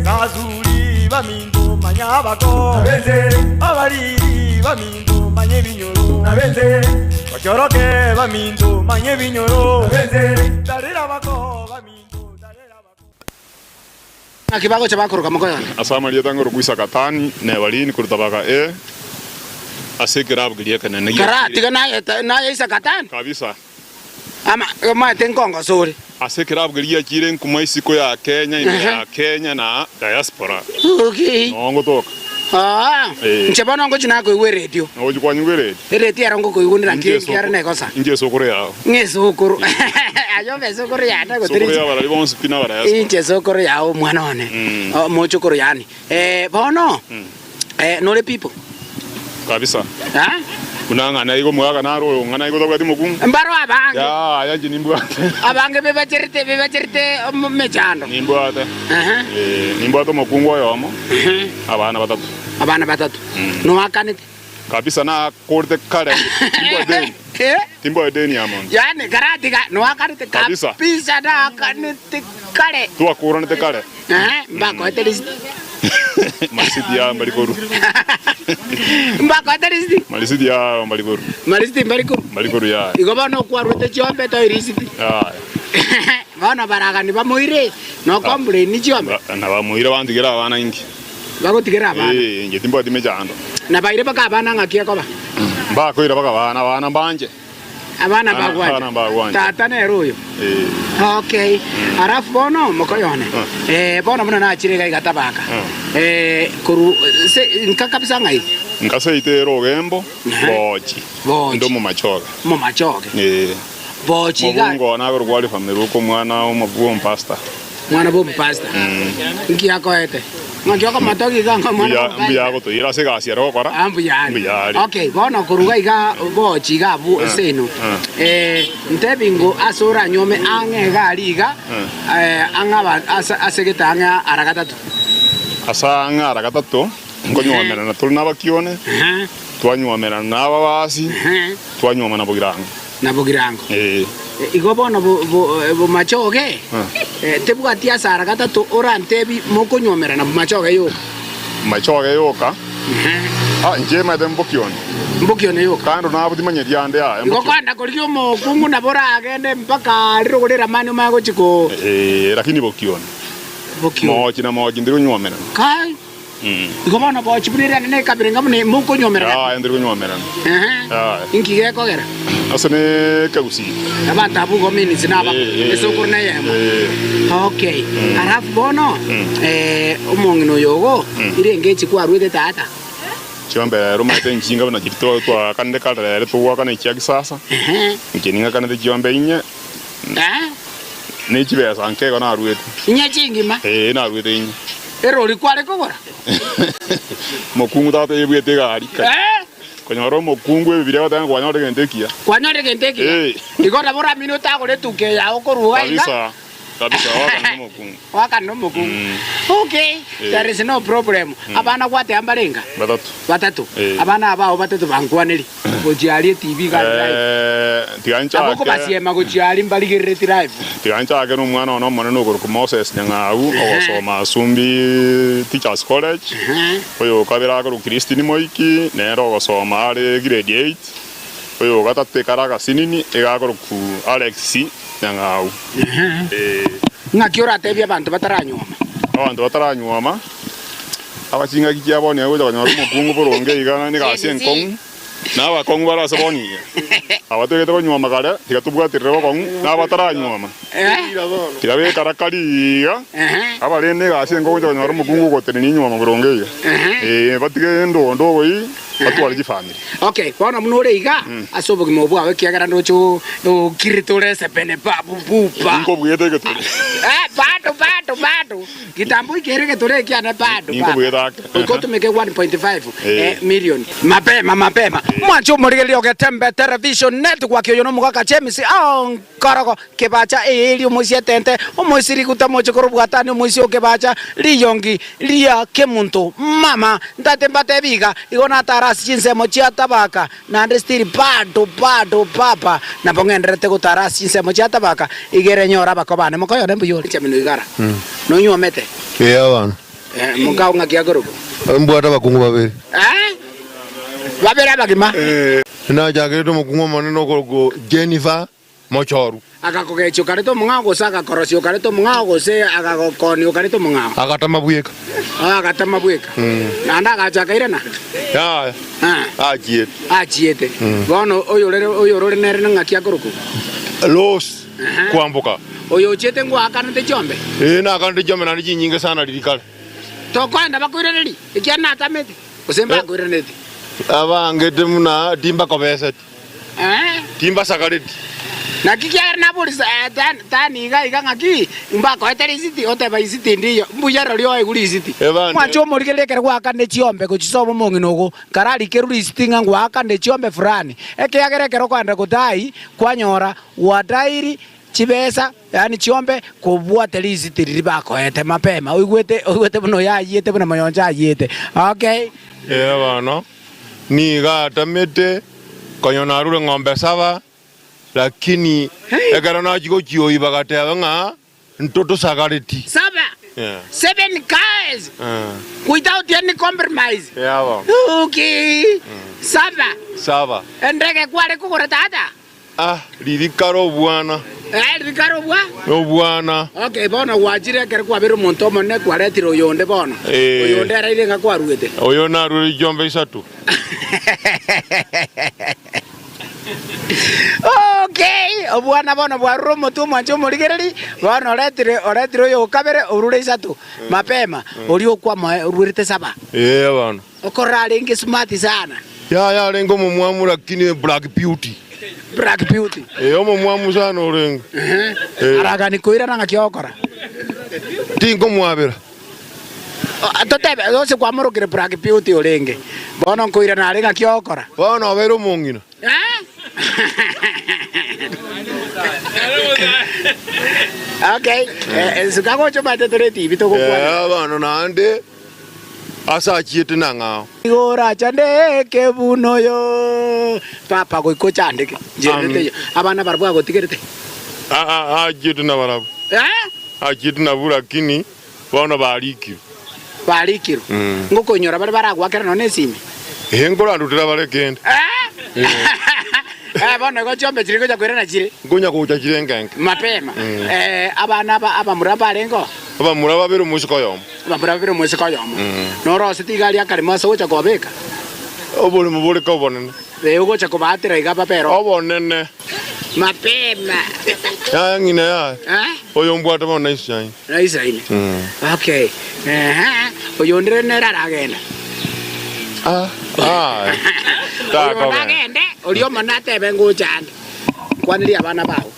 Kazuri bamindu manyabako Nabenze Abariri bamindu manye binyoro Nabenze Bachoroke bamindu manye binyoro Nabenze Darira bako bamindu darira bako Akibago chabako kamokoyana Asama liyetango rukuisa katani ne walini kurutabaka asikira bugiye kana ne Kara tiga na isa katani kabisa ama tenkongo sori asikira bugiye kire nkumaisiko ya Kenya ya Kenya na diaspora okay nongo toka nchebona ngo china ko iwe radio oji kwa nywe radio yarongo ko iwundira kiyara na kosa inje sokoro yao ngesokoro ayo besokoro yana ko tiri sokoro yao bali bonse pina bara yao inje sokoro yao mwana one mochokoro yani bono no people kabisa unangana iko mwaga naro ngana iko tokati mukungu mbaro abange ya yaje nimbwate abange bebacherite mechando nimbwate nimbwate mukungu yomo abana batatu no akanite kabisa na korte kare timbo deni amon yani karati no akanite kabisa na akanite kare tu akoronite kare mbako etelist Malisiti ya Mbalikoru. Mbako aterisiti. Malisiti ya Mbalikoru. Malisiti Mbalikoru. Mbalikoru ya. Igoba no kwarute chiombe to irisiti. Ya. Bana baraga ni bamuire no kombre ni chiombe. Na bamuire bandigira abana ingi. Bagotigira abana. Nge timbo dimejando. Na baire baka abana ngakia koba. Mbako ira baka abana banje. Abana bagwanje. Tata ne ruyo. Okay. Arafu bono mokoyone. Bono muna na chirega igatabaka. Kuru se nkakabisa ngai. Nkasa ite rogembo bochi. Ndo mu machoga. Mu machoga. Bochi ga. Ngo na ko gwali family ko mwana o mabuo mpasta. Mwana bo mpasta. Nki yako ete. Ngajoko matoki ganga mwana. Mbiya ko to ira se ga siero kora. Ambiyani. Okay, bono kuruga iga bochi ga bu seno. Ntebingo asora nyome ange galiga angaba asegeta anga aragatatu. Asa anga aragatatu ngonyomera na tulina bakione. Twanyomera na babasi. Twanyoma na bogirango. Na bogirango. Igo bono bo machoge. Tebugatia asa aragatatu ora ntebi mokonyomera na machoge yo. Machoge yoka. Njema de mbokione. Mbokione yoka. Kando na abudi manyeri ande ya. Igo kwanda kolikyo mo kungu na bora agende mpaka rirogorera mani mago chiko. Lakini bokione. Bokione. Mochi ndiro nyomera. Kai. Igo bono bochi bunira ne kabire ngamune mokonyomera. Ndiro nyomera. Inki geko gera. Asane kagusi. Abata bugo mini sinaba. Eso kurna yemo. Okay. Arafu bono umongino yogo irengechi kwa rwete tata. Chiombe roma tenjinga bana chito to kande kale to waka na chiaki sasa. Nkininga kana de chiombe inya. Ne chibe sanke kana rwete. Inya chingi ma. Na rwete inya. Ero likwale kogora. Mokungu tata yebwete gari. Konyoro mokungu ebire batanga kwanyore gentekia. Kwanyore gentekia. Igora bora minuta gore tuke ya okoruga iga. Kabisa waka no mukungu. Okay, there is no problem. Abana kwate ambarenga. Batatu. Abana abao batatu bankwaneri. Gojiali TV ga live. Tiancha. Aboko basiema gojiali mbaligere live. Tiancha ga no mwana ono moneno ko Moses nyangau osoma Sumbi Teachers College. Oyo kabira ko Christine Moiki nero osoma ale grade 8. Oyo gatate karaga sinini ega ko ku Alex nyangau. Ngakiora tebia bantu bataranyoma. Abantu bataranyoma. Abachinga kikyabone awo bakanywa mukungu boronge igana ni gasi enkong. Naba kongu bara saboni. Abatege banywa magara tigatubwatirira bakongu nabataranyoma. Tirabe karakari ya. Abalene gasi enkong bakanywa mukungu gotene ni nyoma boronge. Batige ndo we batwali di family. Okay, bona munore iga asobogi mobu awe kiagara ndocho kiritore sepene babu bupa. Ngo bwete ke tore. Bado. Kitambo ikereke tore kiana bado. Ngo bweta. Uko to make 1.5 million. Mapema. Mwancho morigeli ogetembe television network kwa kyo no mugaka chemisi karako kebacha elio musietente omusiri kutamocho korubwatani omusi okebacha liyongi liya kemuntu mama ndatembate biga igona tarasi chinsemo chia tabaka na ndestiri bado papa na bongendrete ko tarasi chinsemo chia tabaka igere nyora bakobane mokoyo nembu yori chamino igara no nyomete yawan Mukao ngakia Koruko. Mbwata bakungu babiri. Babiri abagima. Na jageto mukungu maneno ko Jennifer Mochoru. Akakogecho kareto mungao saka korosio kareto mungao se akakoni kareto mungao. Akatama buyeka. Akatama buyeka. Nanda akachakaira na. Ya. Ajiet. Ajiete. Bono oyo nere ngakia Koruko. Los kwambuka. Oyo chete ngwa akanete chombe. Na akanete chombe na niji nyingi sana lirikale. Tokwenda bakwirereri. Ikiana atamete. Usemba kwirereri. Abangete muna timba kobeseti. Timba sakareti. Na kikia na polisi tani iga ngaki mbako eteri city oteba city ndiyo mbuyaro lyo eguri city mwacho murigelekere gwaka ne chiombe ko chisobo monginogo karari keruri city ngwaka ne chiombe fulani eke yagerekero kwanda kutai kwanyora wadairi chibesa yani chiombe kubwate city ribako ete mapema uigwete buno yayete buno mayonja yete okay bana ni ga tamete konyona rure ngombe saba lakini egara na jiko jio ibagate nga ntoto sagareti saba 7 cars without any compromise okay saba endege kware kugora tata lirikaro bwana lirikaro bwana okay bona wajire kere kwa bero monto monne kware tiro yonde bona yonde ara ile nga kwaruete oyo na ruri jombe isatu okay obwana bona bwarro mutu mwancho murigereri bona oretire yo kabere urure isatu mapema uri okwa ururite saba bana okorale nge smart sana ya lengo mumwamu lakini black beauty omo mwamu sana orengo araga ni koira nanga kiokora tingo mwabira atotebe ose kwa murukire black beauty orenge bona koira na arenga kiokora bona wero mongina okay sikago choma tetere TV to kwa bana nande asa chiete nanga igora chande kebuno yo papa ko chande jerete abana barwa gotigerete chiete na barabu chiete na bura kini bona barikiro ngokonyora bari baragwakera none sime ngora ndutira bare kende bona go chombe chiri goja kwera na chiri ngonya ko chachire ngenge mapema abana abamuraba rengo abamuraba bero musiko yomo noro sitigali akarima so cha kobeka obole mubole ka bonene ugo cha kobatira iga papero obonene mapema ngine ya oyo mbwata bona isai okay oyo ndire nera ragenda Agende olio manate bengo chande kwanili abana bawo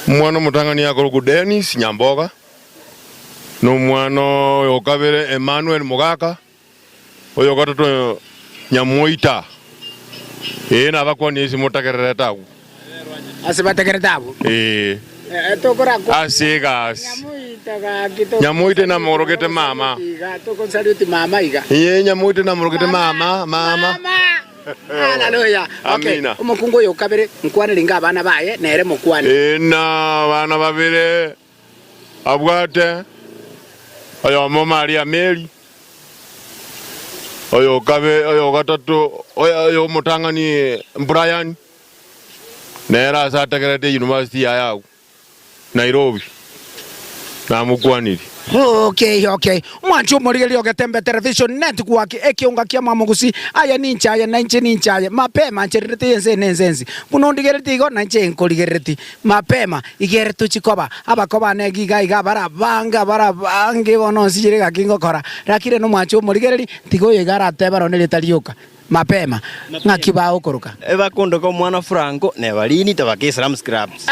mwana mutangani yakoro Dennis Nyamboga no mwana okabere Emmanuel Mugaka oyo gatoto Nyamoita na bakwani isi mutakereta ku asibatekereta ku tokora ku asigas Nyamoite na morogete mama toko saluti mama iga Nyamoite na morogete mama haleluya okay umukungu yo kabere nkwane linga abana baye nere mukwane na bana babere abwate oyo Maria Mary oyo kabe oyo gatatu oyo mutangani Brian nera sategerete university ya Nairobi na mukwaniri okay mwancho murigelio Gatembe Television Network ekiunga kia mamugusi aya ninchaye ninchaye mapema ncherete yenzenzi bunondigerete igo nanche nkoligerete mapema igeretu chikoba abakoba negiga iga barabange bono sijire gakingo kora rakire no mwancho murigereri tigo yegara tebaro nelitalioka mapema ngakibao koruka ebakondo ko mwana Franco ne balini tabakisram scraps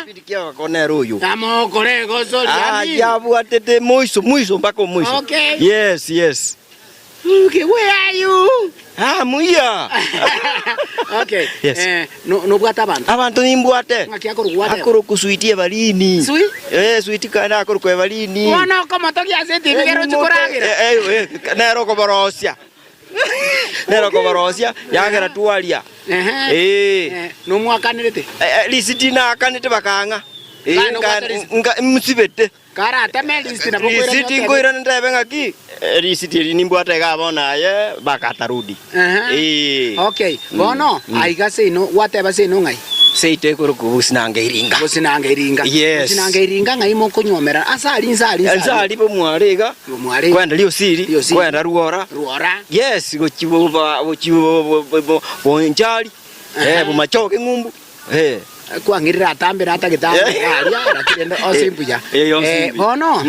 bidikia bakone ruyu amo korego zoli ya bwatete muiso mpako muiso okay yes okay where are you muya okay yes. No bwata abantu nimbwate ngakia koruwate akoro kusuitie balini suiti kana akoro ko balini wana kama tokia seti bigero chikoragira nero ko borosia yagera tualia no mwakanirete lisiti na kanite bakanga Nga msibete. Karata melisi na bokwera. Risiti ngoira ndebe ngaki. Risiti ni mbwate ga bona ye bakatarudi. Okay. Bono aiga sino whatever sino ngai. Seite kuruku businanga iringa. Businanga iringa. Yes. Businanga iringa ngai mo kunyomera. Asali bo mwarega. Mware. Kwenda lio siri. Kwenda ruora. Yes, gochibo bonjali. Bo machoke ngumbu. Kwangirira atambira atagitambe aria kirende osimbuya bono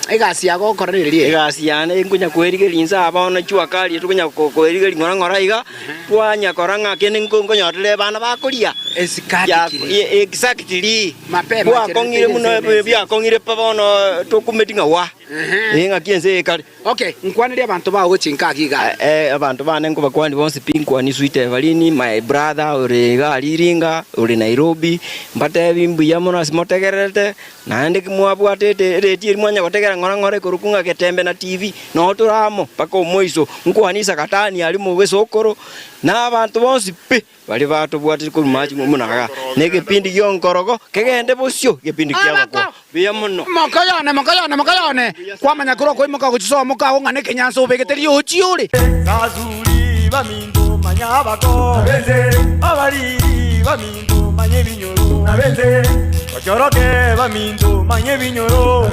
egasi yago koranirie egasi yane ngunya kwerigelinza abana chuakali tukunya kwerigelinga ngora iga twanya koranga kene ngonyotere bana bakuria exactly mapema kwakongire muno byakongire pabono tukumetinga wa inga kienze kali okay nkwanirie abantu ba guchinka giga abantu bane ngo bakwani bonse pinkwa ni suite valini my brother orega aliringa uri Nairobi mbate bimbuya muno asimotegerete naende kimwabwatete reti mwanya gotegera ngora kurukunga ketembe na TV no turamo pako moiso nkwanisa katani ali mu wesokoro na abantu bonse pe bali batu bwatire ku maji munaga nege pindi yonkorogo kegende bosyo gepindi kyabako biya muno makayane kwamanya kuro koimuka guchiso muka ngane kenyanso ubegeteri uchiure Zazuli bamindo manyabako abari bamindo manye binyoro Bachoroke bamindo manye binyoro